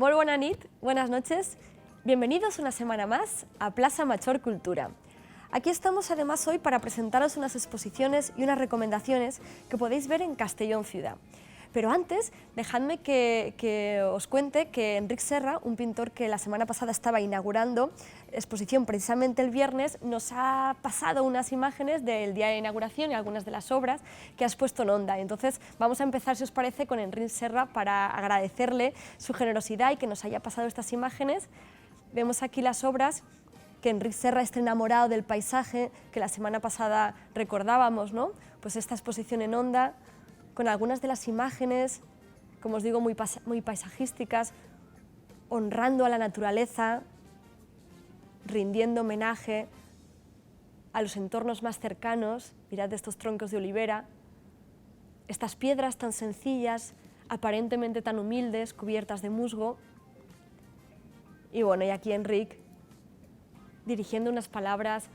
Molt bona nit, buenas noches. Bienvenidos una semana más a Plaza Major Cultura. Aquí estamos además hoy para presentaros unas exposiciones y unas recomendaciones que podéis ver en Castellón Ciudad. Pero antes, dejadme que os cuente que Enric Serra, un pintor que la semana pasada estaba inaugurando exposición precisamente el viernes, nos ha pasado unas imágenes del día de inauguración y algunas de las obras que has puesto en Onda. Entonces vamos a empezar, si os parece, con Enric Serra para agradecerle su generosidad y que nos haya pasado estas imágenes. Vemos aquí las obras, que Enric Serra está enamorado del paisaje, que la semana pasada recordábamos, ¿no? Pues esta exposición en Onda, con algunas de las imágenes, como os digo, muy paisajísticas, honrando a la naturaleza, rindiendo homenaje a los entornos más cercanos. Mirad estos troncos de olivera, estas piedras tan sencillas, aparentemente tan humildes, cubiertas de musgo. Y bueno, y aquí Enric dirigiendo unas palabras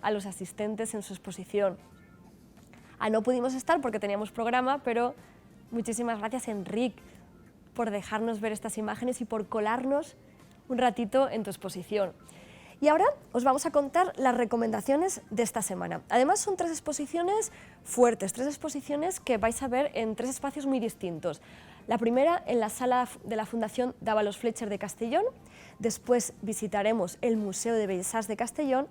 a los asistentes en su exposición. No pudimos estar porque teníamos programa, pero muchísimas gracias, Enric, por dejarnos ver estas imágenes y por colarnos un ratito en tu exposición. Y ahora os vamos a contar las recomendaciones de esta semana. Además son 3 exposiciones fuertes, 3 exposiciones que vais a ver en 3 espacios muy distintos. La primera en la sala de la Fundación Dávalos Fletcher de Castellón, después visitaremos el Museo de Bellas Arts de Castellón,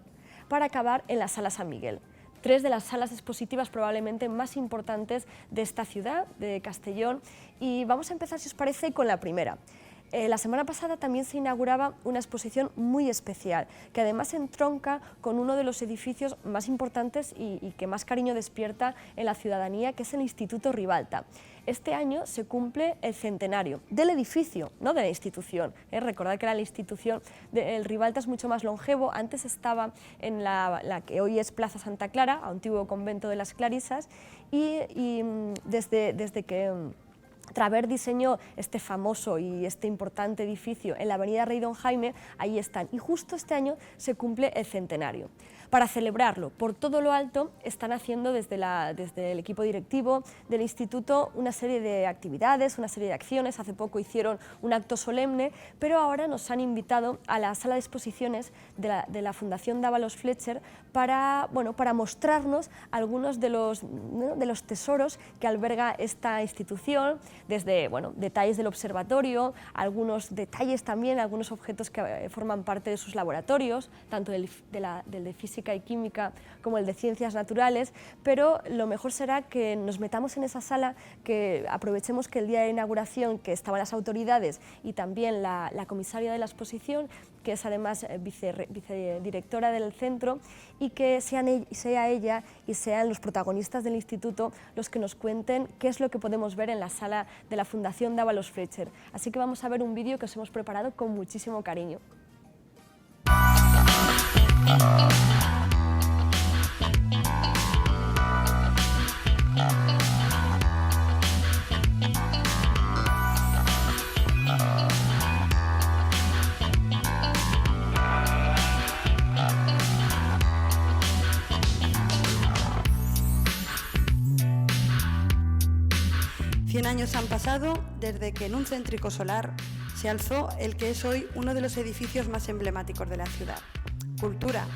para acabar en la Sala San Miguel. 3 de las salas expositivas probablemente más importantes de esta ciudad, de Castellón, y vamos a empezar, si os parece, con la primera. La semana pasada también se inauguraba una exposición muy especial, que además entronca con uno de los edificios más importantes y que más cariño despierta en la ciudadanía, que es el Instituto Ribalta. Este año se cumple el centenario del edificio, no de la institución. Recordad que la institución del Ribalta es mucho más longevo. Antes estaba en la que hoy es Plaza Santa Clara, antiguo convento de las Clarisas, y desde que Travert diseñó este famoso y este importante edificio en la avenida Rey Don Jaime, ahí están. Y justo este año se cumple el centenario. Para celebrarlo, por todo lo alto, están haciendo desde el equipo directivo del instituto una serie de actividades, una serie de acciones. Hace poco hicieron un acto solemne, pero ahora nos han invitado a la sala de exposiciones de la Fundación Dávalos Fletcher para mostrarnos algunos de los tesoros que alberga esta institución, desde detalles del observatorio, algunos detalles también, algunos objetos que forman parte de sus laboratorios, tanto del de física y química como el de ciencias naturales, pero lo mejor será que nos metamos en esa sala, que aprovechemos que el día de inauguración, que estaban las autoridades y también la comisaria de la exposición, que es además vicedirectora del centro, y que sea ella y sean los protagonistas del instituto los que nos cuenten qué es lo que podemos ver en la sala de la Fundación Dávalos Fletcher. Así que vamos a ver un vídeo que os hemos preparado con muchísimo cariño. Años han pasado desde que en un céntrico solar se alzó el que es hoy uno de los edificios más emblemáticos de la ciudad. Cultura,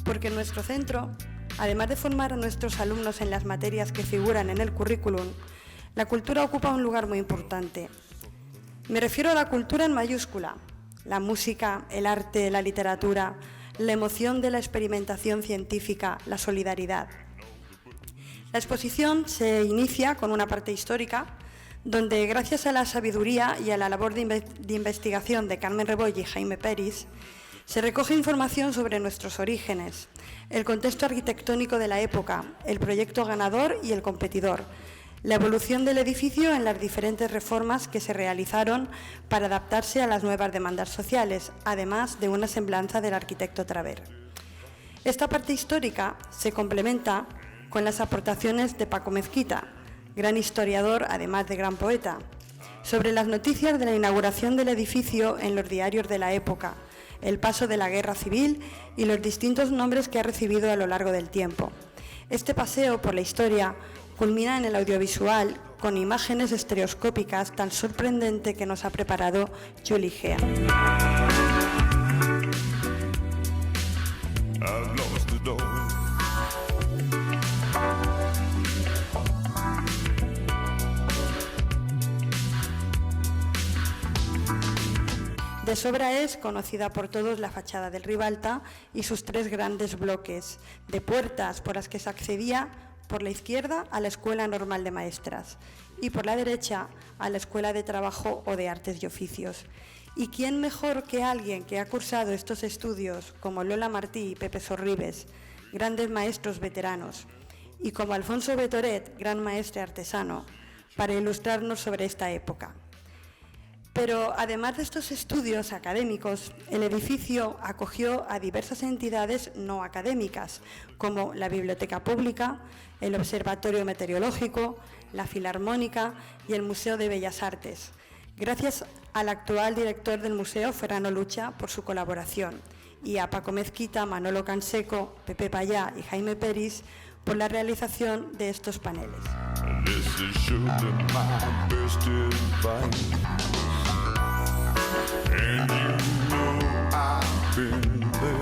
porque en nuestro centro, además de formar a nuestros alumnos en las materias que figuran en el currículum, la cultura ocupa un lugar muy importante. Me refiero a la cultura en mayúscula: la música, el arte, la literatura, la emoción de la experimentación científica, la solidaridad. La exposición se inicia con una parte histórica, donde gracias a la sabiduría y a la labor de investigación de Carmen Reboll y Jaime Peris, se recoge información sobre nuestros orígenes, el contexto arquitectónico de la época, el proyecto ganador y el competidor, la evolución del edificio en las diferentes reformas que se realizaron para adaptarse a las nuevas demandas sociales, además de una semblanza del arquitecto Travert. Esta parte histórica se complementa con las aportaciones de Paco Mezquita, gran historiador, además de gran poeta, sobre las noticias de la inauguración del edificio en los diarios de la época, el paso de la guerra civil y los distintos nombres que ha recibido a lo largo del tiempo. Este paseo por la historia culmina en el audiovisual con imágenes estereoscópicas tan sorprendente que nos ha preparado Julie Gea. De sobra es conocida por todos la fachada del Ribalta y sus 3 grandes bloques de puertas por las que se accedía por la izquierda a la Escuela Normal de Maestras y por la derecha a la Escuela de Trabajo o de Artes y Oficios. ¿Y quién mejor que alguien que ha cursado estos estudios como Lola Martí y Pepe Sorribes, grandes maestros veteranos, y como Alfonso Betoret, gran maestre artesano, para ilustrarnos sobre esta época? Pero además de estos estudios académicos, el edificio acogió a diversas entidades no académicas, como la Biblioteca Pública, el Observatorio Meteorológico, la Filarmónica y el Museo de Bellas Artes. Gracias al actual director del museo, Ferrano Lucha, por su colaboración, y a Paco Mezquita, Manolo Canseco, Pepe Payá y Jaime Peris por la realización de estos paneles. And you know I've been there.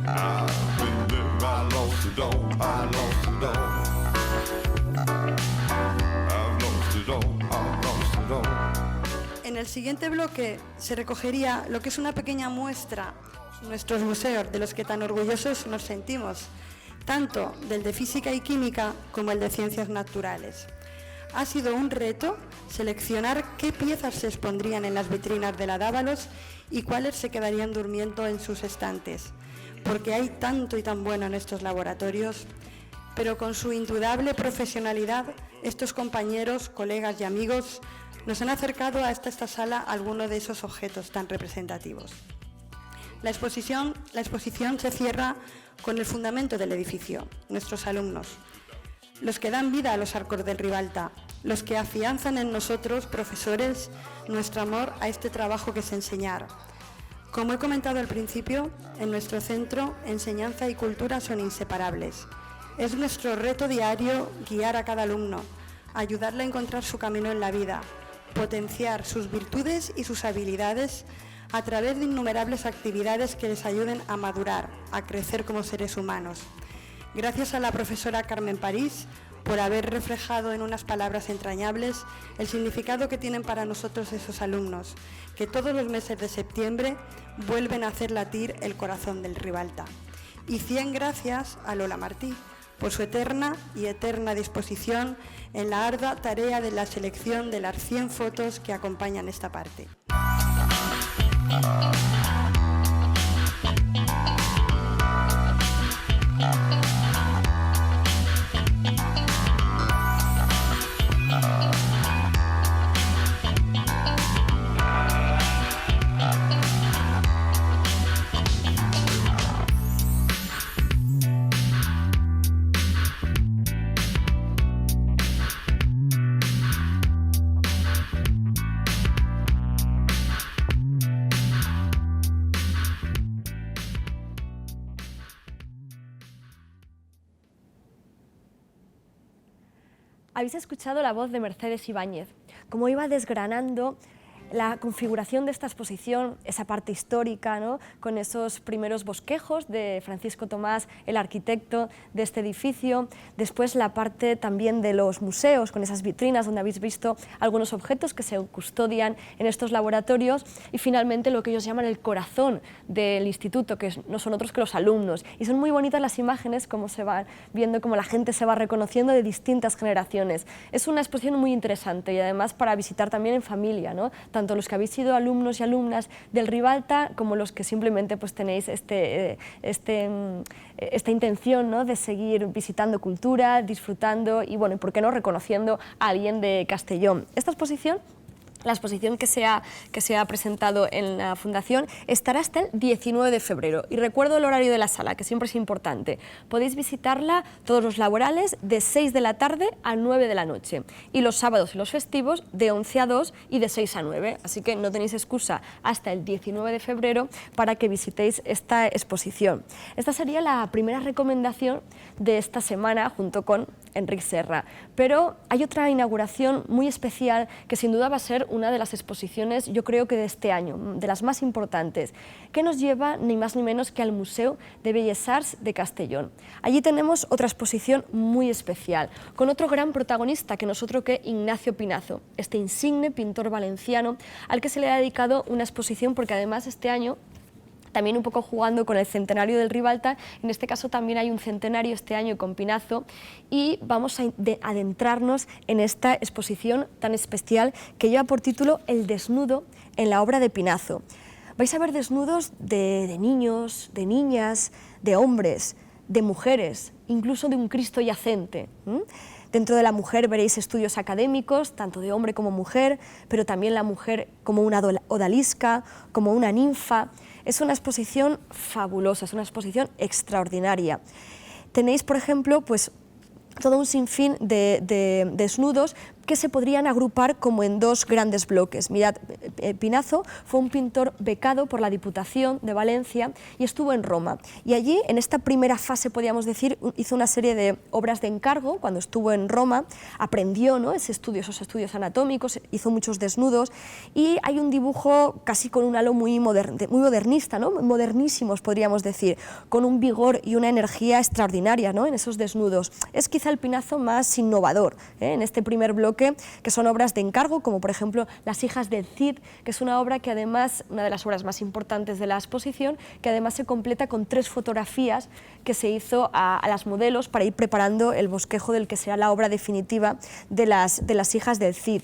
I've been there. I lost it all. I lost it all. I've lost it all. I've lost it all. En el siguiente bloque se recogería lo que es una pequeña muestra, nuestros museos, de los que tan orgullosos nos sentimos, tanto del de Física y Química como el de Ciencias Naturales. Ha sido un reto seleccionar qué piezas se expondrían en las vitrinas de la Dávalos y cuáles se quedarían durmiendo en sus estantes, porque hay tanto y tan bueno en estos laboratorios, pero con su indudable profesionalidad, estos compañeros, colegas y amigos nos han acercado a esta sala algunos de esos objetos tan representativos. La exposición se cierra con el fundamento del edificio, nuestros alumnos, los que dan vida a los arcos del Ribalta, los que afianzan en nosotros, profesores, nuestro amor a este trabajo que es enseñar. Como he comentado al principio, en nuestro centro, enseñanza y cultura son inseparables. Es nuestro reto diario guiar a cada alumno, ayudarle a encontrar su camino en la vida, potenciar sus virtudes y sus habilidades a través de innumerables actividades que les ayuden a madurar, a crecer como seres humanos. Gracias a la profesora Carmen París por haber reflejado en unas palabras entrañables el significado que tienen para nosotros esos alumnos, que todos los meses de septiembre vuelven a hacer latir el corazón del Ribalta. Y 100 gracias a Lola Martí por su eterna disposición en la ardua tarea de la selección de las 100 fotos que acompañan esta parte. Habéis escuchado la voz de Mercedes Ibáñez, cómo iba desgranando la configuración de esta exposición, esa parte histórica, ¿no?, con esos primeros bosquejos de Francisco Tomás, el arquitecto de este edificio, después la parte también de los museos, con esas vitrinas donde habéis visto algunos objetos que se custodian en estos laboratorios, y finalmente lo que ellos llaman el corazón del instituto, que no son otros que los alumnos. Y son muy bonitas las imágenes, como se van viendo, como la gente se va reconociendo de distintas generaciones. Es una exposición muy interesante y además para visitar también en familia, ¿no?, tanto los que habéis sido alumnos y alumnas del Ribalta como los que simplemente pues tenéis esta intención, ¿no?, de seguir visitando cultura, disfrutando y, bueno, ¿por qué no?, reconociendo a alguien de Castellón. Esta exposición La exposición que se ha presentado en la Fundación estará hasta el 19 de febrero. Y recuerdo el horario de la sala, que siempre es importante. Podéis visitarla todos los laborales de 6 de la tarde a 9 de la noche. Y los sábados y los festivos de 11 a 2 y de 6 a 9. Así que no tenéis excusa hasta el 19 de febrero para que visitéis esta exposición. Esta sería la primera recomendación de esta semana junto con Enric Serra. Pero hay otra inauguración muy especial que sin duda va a ser una de las exposiciones, yo creo que de este año, de las más importantes, que nos lleva ni más ni menos que al Museo de Belles Arts de Castellón. Allí tenemos otra exposición muy especial, con otro gran protagonista que no es otro que Ignacio Pinazo, este insigne pintor valenciano al que se le ha dedicado una exposición porque además este año, también un poco jugando con el centenario del Ribalta, en este caso también hay un centenario este año con Pinazo y vamos a adentrarnos en esta exposición tan especial que lleva por título El desnudo en la obra de Pinazo. Vais a ver desnudos de niños, de niñas, de hombres, de mujeres, incluso de un Cristo yacente. Dentro de la mujer veréis estudios académicos, tanto de hombre como mujer, pero también la mujer como una odalisca, como una ninfa. Es una exposición fabulosa, es una exposición extraordinaria. Tenéis, por ejemplo, pues, todo un sinfín de desnudos que se podrían agrupar como en dos grandes bloques. Mirad, Pinazo fue un pintor becado por la Diputación de Valencia y estuvo en Roma. Y allí, en esta primera fase, podríamos decir, hizo una serie de obras de encargo. Cuando estuvo en Roma, aprendió, ¿no?, esos estudios anatómicos, hizo muchos desnudos y hay un dibujo casi con un halo muy modernista, ¿no?, modernísimos, podríamos decir, con un vigor y una energía extraordinaria, ¿no?, en esos desnudos. Es quizá el Pinazo más innovador, en este primer bloque, que son obras de encargo, como por ejemplo Las hijas del Cid, que es una obra que además, una de las obras más importantes de la exposición, que además se completa con 3 fotografías que se hizo a las modelos para ir preparando el bosquejo del que será la obra definitiva de las hijas del Cid.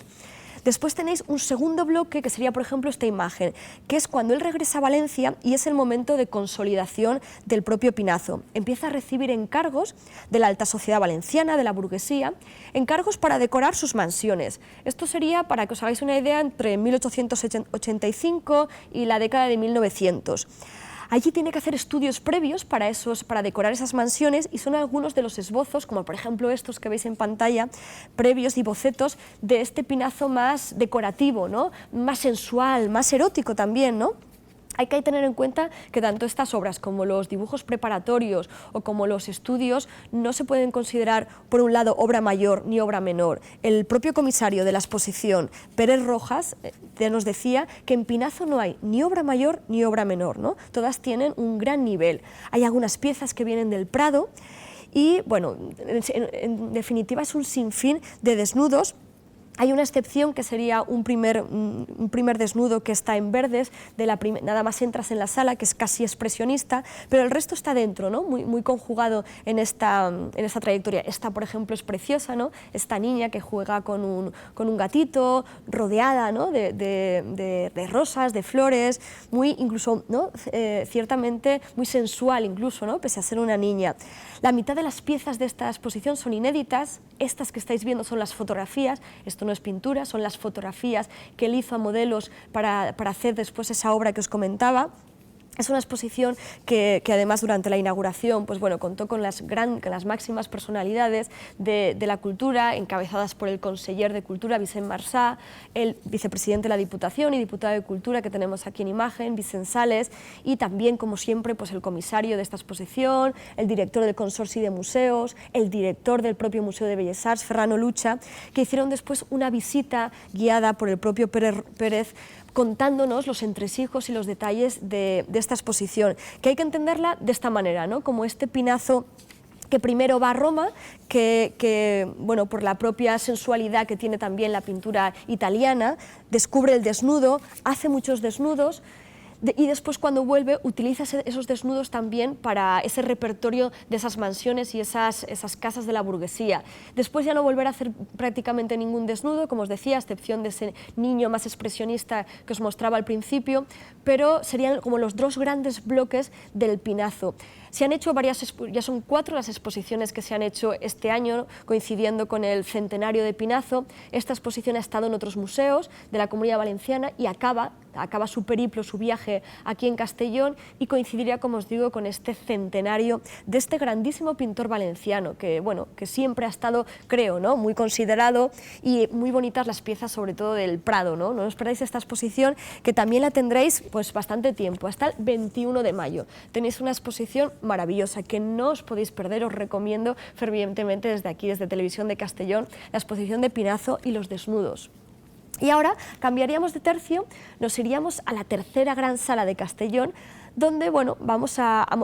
Después tenéis un segundo bloque que sería, por ejemplo, esta imagen, que es cuando él regresa a Valencia y es el momento de consolidación del propio Pinazo. Empieza a recibir encargos de la alta sociedad valenciana, de la burguesía, encargos para decorar sus mansiones. Esto sería, para que os hagáis una idea, entre 1885 y la década de 1900. Allí tiene que hacer estudios previos para decorar esas mansiones y son algunos de los esbozos, como por ejemplo estos que veis en pantalla, previos y bocetos de este Pinazo más decorativo, ¿no?, más sensual, más erótico también, ¿no? Hay que tener en cuenta que tanto estas obras como los dibujos preparatorios o como los estudios no se pueden considerar, por un lado, obra mayor ni obra menor. El propio comisario de la exposición, Pérez Rojas, nos decía que en Pinazo no hay ni obra mayor ni obra menor, ¿no? Todas tienen un gran nivel. Hay algunas piezas que vienen del Prado y, bueno, en definitiva es un sinfín de desnudos. Hay una excepción que sería un primer desnudo que está en verdes, nada más entras en la sala, que es casi expresionista, pero el resto está dentro, ¿no?, muy conjugado en esta trayectoria. Esta, por ejemplo, es preciosa, ¿no?, esta niña que juega con un gatito, rodeada, ¿no?, de rosas, de flores, incluso, ¿no?, ciertamente muy sensual incluso, ¿no?, pese a ser una niña. La mitad de las piezas de esta exposición son inéditas. Estas que estáis viendo son las fotografías. Esto no es pintura, son las fotografías que él hizo a modelos para hacer después esa obra que os comentaba. Es una exposición que además durante la inauguración, pues bueno, contó con las máximas personalidades de la cultura, encabezadas por el conseller de Cultura, Vicent Marsá, el vicepresidente de la Diputación y diputado de Cultura que tenemos aquí en imagen, Vicent Sales, y también, como siempre, pues el comisario de esta exposición, el director del Consorci de Museos, el director del propio Museo de Belles Arts, Ferran Lucha, que hicieron después una visita guiada por el propio Pérez, contándonos los entresijos y los detalles de esta exposición, que hay que entenderla de esta manera, ¿no?, como este Pinazo que primero va a Roma, que bueno, por la propia sensualidad que tiene también la pintura italiana, descubre el desnudo, hace muchos desnudos, y después cuando vuelve utiliza esos desnudos también para ese repertorio de esas mansiones y esas casas de la burguesía. Después ya no volverá a hacer prácticamente ningún desnudo, como os decía, a excepción de ese niño más expresionista que os mostraba al principio, pero serían como los 2 grandes bloques del Pinazo. Se han hecho ya son 4 las exposiciones que se han hecho este año, coincidiendo con el centenario de Pinazo. Esta exposición ha estado en otros museos de la Comunidad Valenciana y acaba su periplo, su viaje aquí en Castellón, y coincidiría, como os digo, con este centenario de este grandísimo pintor valenciano, que, bueno, que siempre ha estado, creo, ¿no?, muy considerado, y muy bonitas las piezas, sobre todo del Prado, ¿no? No os perdáis esta exposición, que también la tendréis pues bastante tiempo, hasta el 21 de mayo. Tenéis una exposición maravillosa que no os podéis perder, os recomiendo fervientemente desde aquí, desde Televisión de Castellón, la exposición de Pinazo y los desnudos. Y ahora cambiaríamos de tercio, nos iríamos a la tercera gran sala de Castellón, donde, bueno,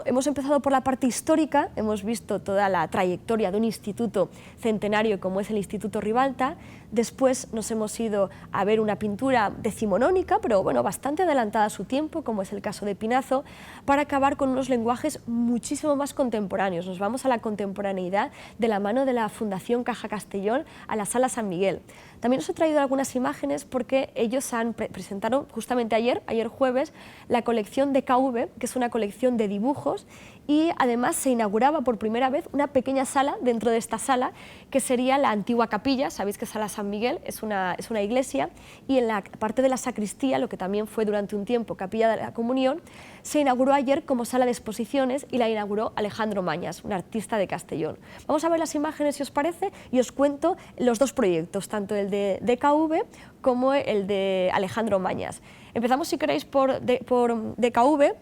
hemos empezado por la parte histórica, hemos visto toda la trayectoria de un instituto centenario como es el Instituto Ribalta. Después nos hemos ido a ver una pintura decimonónica, pero bueno, bastante adelantada a su tiempo, como es el caso de Pinazo, para acabar con unos lenguajes muchísimo más contemporáneos. Nos vamos a la contemporaneidad de la mano de la Fundación Caja Castellón, a la Sala San Miguel. También os he traído algunas imágenes porque ellos presentaron justamente ayer jueves, la colección DKV, que es una colección de dibujos, y además se inauguraba por primera vez una pequeña sala dentro de esta sala, que sería la antigua capilla. Sabéis que Sala San Miguel es una iglesia, y en la parte de la sacristía, lo que también fue durante un tiempo Capilla de la Comunión, se inauguró ayer como sala de exposiciones y la inauguró Alejandro Mañas, un artista de Castellón. Vamos a ver las imágenes, si os parece, y os cuento los dos proyectos, tanto el de DKV como el de Alejandro Mañas. Empezamos, si queréis, por DKV.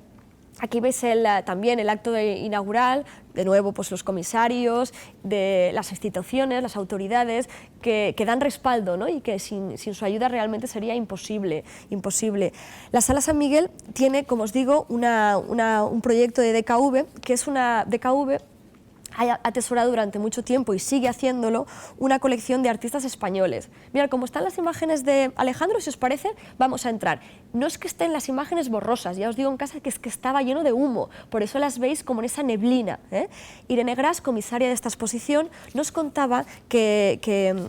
Aquí veis también el acto inaugural, de nuevo pues los comisarios, de las instituciones, las autoridades que dan respaldo, ¿no?, y que sin su ayuda realmente sería imposible. La Sala San Miguel tiene, como os digo, un proyecto de DKV, que es una DKV ha atesorado durante mucho tiempo y sigue haciéndolo, una colección de artistas españoles. Mirad, como están las imágenes de Alejandro, si os parece, vamos a entrar. No es que estén las imágenes borrosas, ya os digo en casa que es que estaba lleno de humo, por eso las veis como en esa neblina, ¿eh? Irene Gras, comisaria de esta exposición, nos contaba que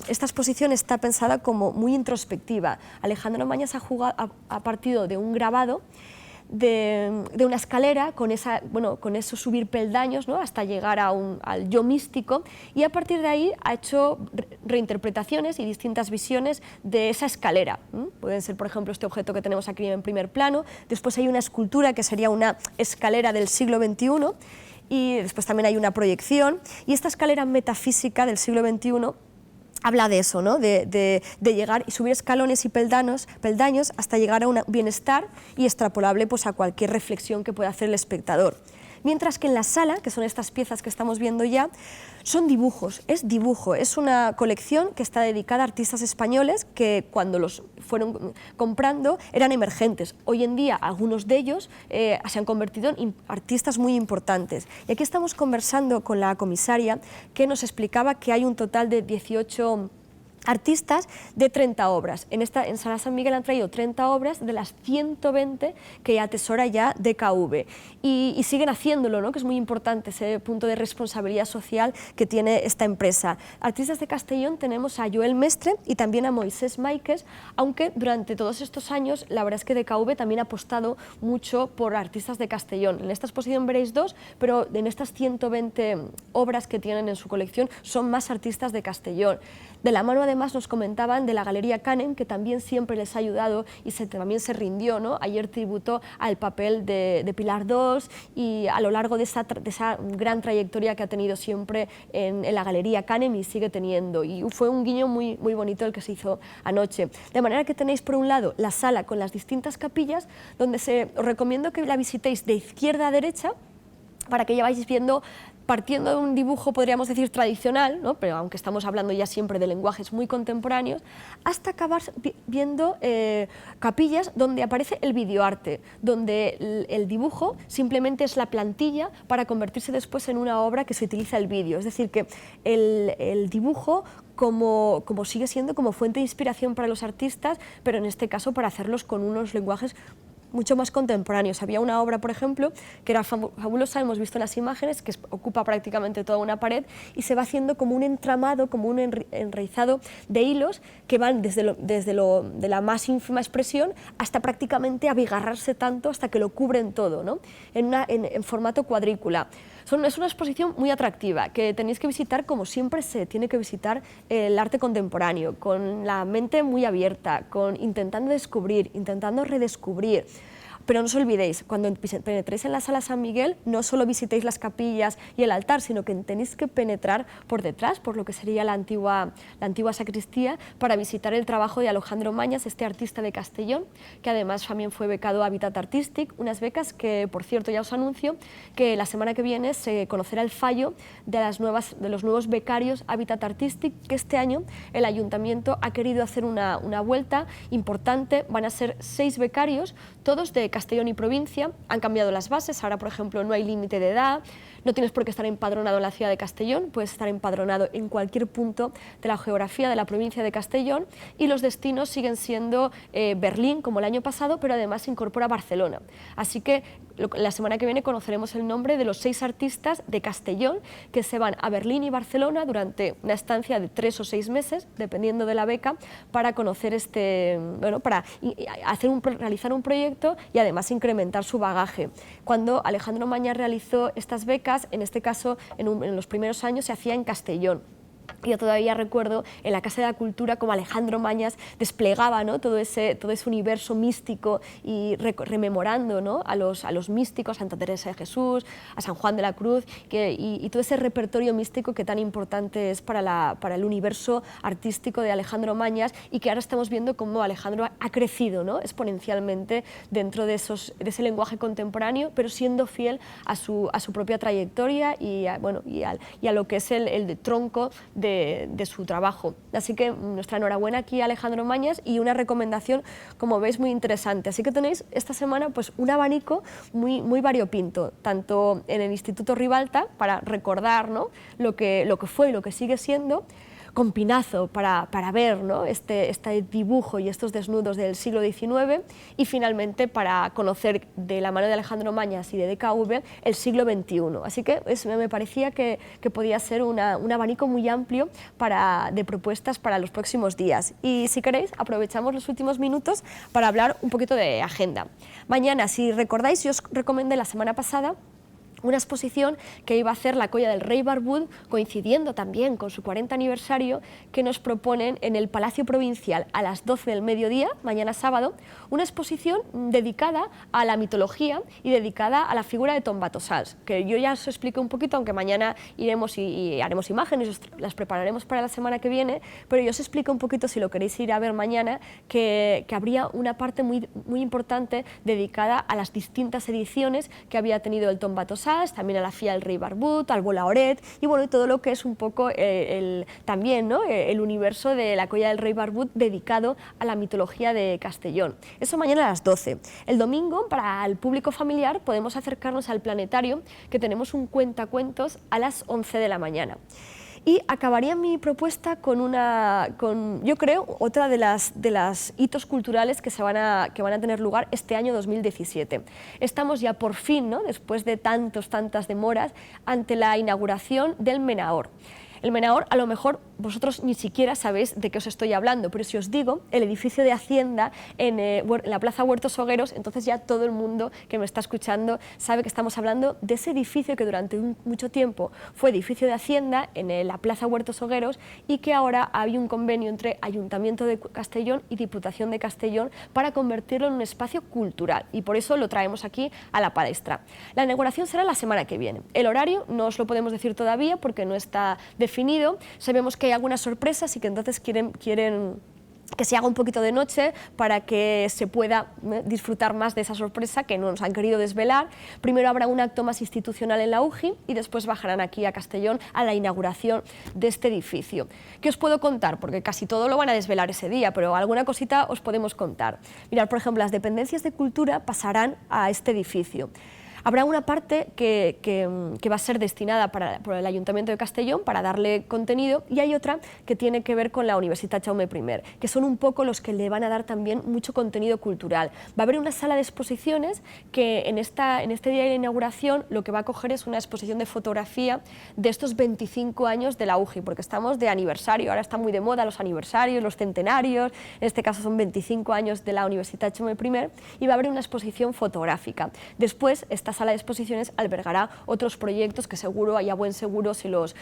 esta exposición está pensada como muy introspectiva. Alejandro Mañas ha partido de un grabado de una escalera con eso subir peldaños, ¿no?, hasta llegar al yo místico, y a partir de ahí ha hecho reinterpretaciones y distintas visiones de esa escalera. Pueden ser, por ejemplo, este objeto que tenemos aquí en primer plano. Después hay una escultura que sería una escalera del siglo XXI, y después también hay una proyección, y esta escalera metafísica del siglo XXI habla de eso, ¿no?, de llegar y subir escalones y peldaños hasta llegar a un bienestar y extrapolable pues a cualquier reflexión que pueda hacer el espectador. Mientras que en la sala, que son estas piezas que estamos viendo ya, son dibujos, es una colección que está dedicada a artistas españoles que cuando los fueron comprando eran emergentes. Hoy en día algunos de ellos se han convertido en artistas muy importantes. Y aquí estamos conversando con la comisaria, que nos explicaba que hay un total de 18 artistas de 30 obras. En Sala San Miguel han traído 30 obras de las 120 que atesora ya DKV, y siguen haciéndolo, ¿no?, que es muy importante ese punto de responsabilidad social que tiene esta empresa. Artistas de Castellón tenemos a Joel Mestre y también a Moisés Máiquez, aunque durante todos estos años la verdad es que DKV también ha apostado mucho por artistas de Castellón. En esta exposición veréis 2, pero en estas 120 obras que tienen en su colección son más artistas de Castellón. De la mano, además, nos comentaban de la Galería Canem, que también siempre les ha ayudado y también se rindió, ¿no? Ayer tributó al papel de Pilar II, y a lo largo de esa gran trayectoria que ha tenido siempre en la Galería Canem y sigue teniendo. Y fue un guiño muy bonito el que se hizo anoche. De manera que tenéis por un lado la sala con las distintas capillas, donde os recomiendo que la visitéis de izquierda a derecha, para que ya vayáis viendo, partiendo de un dibujo, podríamos decir, tradicional, ¿no?, pero aunque estamos hablando ya siempre de lenguajes muy contemporáneos, hasta acabar viendo capillas donde aparece el videoarte, donde el dibujo simplemente es la plantilla para convertirse después en una obra que se utiliza el vídeo. Es decir, que el dibujo como sigue siendo como fuente de inspiración para los artistas, pero en este caso para hacerlos con unos lenguajes mucho más contemporáneos. Había una obra, por ejemplo, que era fabulosa, hemos visto en las imágenes, que ocupa prácticamente toda una pared y se va haciendo como un entramado, como un enraizado de hilos que van de la más ínfima expresión hasta prácticamente abigarrarse tanto hasta que lo cubren todo, ¿no? en formato cuadrícula. Es una exposición muy atractiva que tenéis que visitar como siempre se tiene que visitar el arte contemporáneo, con la mente muy abierta, intentando descubrir, intentando redescubrir. Pero no os olvidéis, cuando penetréis en la Sala San Miguel, no solo visitéis las capillas y el altar, sino que tenéis que penetrar por detrás, por lo que sería la antigua sacristía, para visitar el trabajo de Alejandro Mañas, este artista de Castellón, que además también fue becado a Habitat Artístic, unas becas que, por cierto, ya os anuncio que la semana que viene se conocerá el fallo de los nuevos becarios Habitat Artístic, que este año el Ayuntamiento ha querido hacer una vuelta importante. Van a ser 6 becarios, todos de Castellón y provincia. Han cambiado las bases, ahora por ejemplo no hay límite de edad, no tienes por qué estar empadronado en la ciudad de Castellón, puedes estar empadronado en cualquier punto de la geografía de la provincia de Castellón, y los destinos siguen siendo Berlín, como el año pasado, pero además se incorpora Barcelona. Así que la semana que viene conoceremos el nombre de los 6 artistas de Castellón que se van a Berlín y Barcelona durante una estancia de 3 o 6 meses, dependiendo de la beca, para conocer para realizar un proyecto y además incrementar su bagaje. Cuando Alejandro Mañas realizó estas becas, en este caso en los primeros años se hacía en Castellón. Yo todavía recuerdo en la Casa de la Cultura como Alejandro Mañas desplegaba, ¿no?, todo ese universo místico y rememorando, ¿no?, a los místicos, a Santa Teresa de Jesús, a San Juan de la Cruz, y todo ese repertorio místico que tan importante es para el universo artístico de Alejandro Mañas, y que ahora estamos viendo cómo Alejandro ha crecido, ¿no?, exponencialmente dentro de ese lenguaje contemporáneo, pero siendo fiel a su propia trayectoria y a lo que es el tronco de su trabajo. Así que nuestra enhorabuena aquí a Alejandro Mañas y una recomendación, como veis, muy interesante. Así que tenéis esta semana pues un abanico muy variopinto, tanto en el Instituto Ribalta para recordar, ¿no?, lo que fue y lo que sigue siendo, con Pinazo para ver, ¿no?, este dibujo y estos desnudos del siglo XIX, y finalmente para conocer de la mano de Alejandro Mañas y de DKV el siglo XXI. Así que me parecía que podía ser un abanico muy amplio de propuestas para los próximos días. Y si queréis, aprovechamos los últimos minutos para hablar un poquito de agenda. Mañana, si recordáis, yo os recomendé la semana pasada una exposición que iba a hacer la Colla del Rey Barbud, coincidiendo también con su 40 aniversario, que nos proponen en el Palacio Provincial a las 12 del mediodía, mañana sábado, una exposición dedicada a la mitología y dedicada a la figura de Tombatosals, que yo ya os expliqué un poquito, aunque mañana iremos y haremos imágenes, las prepararemos para la semana que viene, pero yo os explico un poquito, si lo queréis ir a ver mañana, que habría una parte muy también dedicada a las distintas ediciones que había tenido el Tombatosals, también a la Fía del Rei Barbut, al Volaoret y todo lo que es un poco también, ¿no?, el universo de la Colla del Rei Barbut dedicado a la mitología de Castellón. Eso mañana a las 12. El domingo, para el público familiar, podemos acercarnos al planetario, que tenemos un cuentacuentos a las 11 de la mañana. Y acabaría mi propuesta con yo creo, otra de las hitos culturales que van a tener lugar este año 2017. Estamos ya por fin, ¿no?, después de tantas demoras, ante la inauguración del Menaor. El Menaor, a lo mejor vosotros ni siquiera sabéis de qué os estoy hablando, pero si os digo el edificio de Hacienda en la Plaza Huertos Hogueros, entonces ya todo el mundo que me está escuchando sabe que estamos hablando de ese edificio que durante mucho tiempo fue edificio de Hacienda en la Plaza Huertos Hogueros, y que ahora hay un convenio entre Ayuntamiento de Castellón y Diputación de Castellón para convertirlo en un espacio cultural, y por eso lo traemos aquí a la palestra. La inauguración será la semana que viene. El horario no os lo podemos decir todavía porque no está definido. Sabemos que hay algunas sorpresas y que entonces quieren que se haga un poquito de noche para que se pueda disfrutar más de esa sorpresa que no nos han querido desvelar. Primero habrá un acto más institucional en la UGI y después bajarán aquí a Castellón a la inauguración de este edificio. ¿Qué os puedo contar? Porque casi todo lo van a desvelar ese día, pero alguna cosita os podemos contar. Mirad, por ejemplo, las dependencias de cultura pasarán a este edificio. Habrá una parte que va a ser destinada por el Ayuntamiento de Castellón para darle contenido, y hay otra que tiene que ver con la Universitat Jaume I, que son un poco los que le van a dar también mucho contenido cultural. Va a haber una sala de exposiciones que en este día de la inauguración lo que va a coger es una exposición de fotografía de estos 25 años de la UGI, porque estamos de aniversario, ahora está muy de moda los aniversarios, los centenarios, en este caso son 25 años de la Universitat Jaume I, y va a haber una exposición fotográfica. Después, esta sala de exposiciones albergará otros proyectos que seguro, y a buen seguro, si los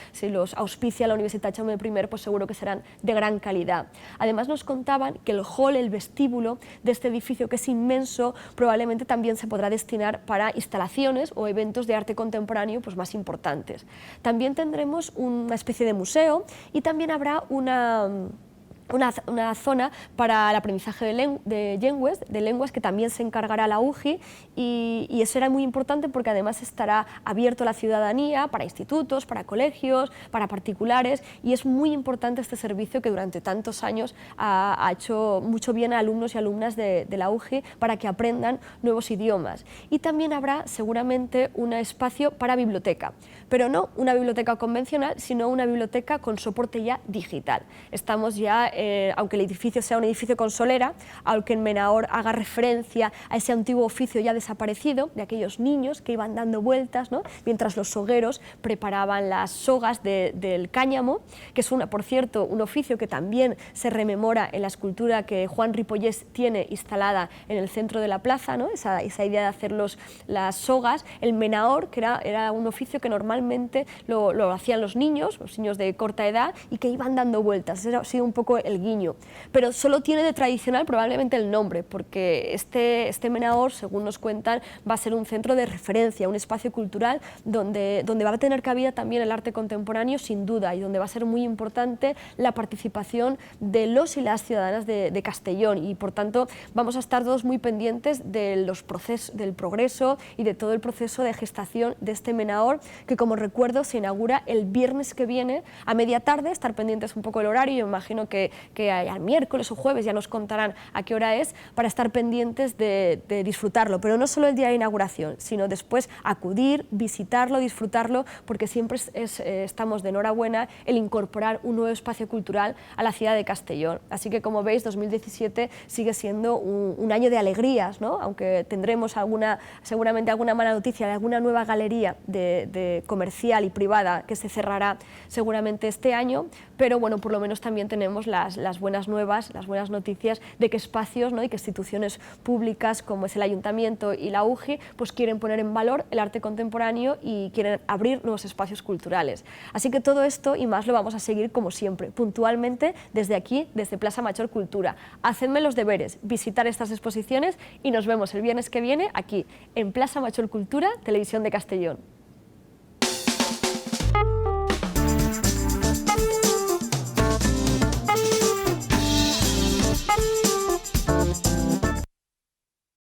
auspicia la Universitat Jaume I, pues seguro que serán de gran calidad. Además nos contaban que el hall, el vestíbulo de este edificio, que es inmenso, probablemente también se podrá destinar para instalaciones o eventos de arte contemporáneo pues más importantes. También tendremos una especie de museo y también habrá una zona para el aprendizaje de lenguas que también se encargará la UGI, y eso era muy importante porque además estará abierto a la ciudadanía, para institutos, para colegios, para particulares, y es muy importante este servicio que durante tantos años ha hecho mucho bien a alumnos y alumnas de la UGI para que aprendan nuevos idiomas. Y también habrá seguramente un espacio para biblioteca, pero no una biblioteca convencional, sino una biblioteca con soporte ya digital. Estamos ya aunque el edificio sea un edificio con solera, aunque en Menaor haga referencia a ese antiguo oficio ya desaparecido, de aquellos niños que iban dando vueltas, ¿no?, mientras los sogueros preparaban las sogas del cáñamo, que es, por cierto, un oficio que también se rememora en la escultura que Juan Ripollés tiene instalada en el centro de la plaza, ¿no?, esa idea de hacer las sogas. El Menaor, que era un oficio que normalmente lo hacían los niños de corta edad, y que iban dando vueltas. Ese ha sido un poco el guiño, pero solo tiene de tradicional probablemente el nombre, porque este Menaor, según nos cuentan, va a ser un centro de referencia, un espacio cultural donde va a tener cabida también el arte contemporáneo, sin duda, y donde va a ser muy importante la participación de los y las ciudadanas de Castellón, y por tanto vamos a estar todos muy pendientes del progreso y de todo el proceso de gestación de este Menaor, que, como recuerdo, se inaugura el viernes que viene a media tarde. Estar pendientes un poco del horario, yo imagino que al miércoles o jueves ya nos contarán a qué hora es, para estar pendientes de disfrutarlo, pero no solo el día de inauguración, sino después acudir, visitarlo, disfrutarlo, porque siempre estamos de enhorabuena el incorporar un nuevo espacio cultural a la ciudad de Castellón. Así que, como veis, 2017 sigue siendo un año de alegrías, ¿no?, aunque tendremos seguramente alguna mala noticia de alguna nueva galería de comercial y privada que se cerrará seguramente este año, pero bueno, por lo menos también tenemos las buenas nuevas, las buenas noticias de que espacios, ¿no?, y que instituciones públicas como es el Ayuntamiento y la UGI pues quieren poner en valor el arte contemporáneo y quieren abrir nuevos espacios culturales. Así que todo esto y más lo vamos a seguir, como siempre, puntualmente desde aquí, desde Plaza Machor Cultura. Hacedme los deberes, visitar estas exposiciones, y nos vemos el viernes que viene aquí en Plaza Machor Cultura, Televisión de Castellón.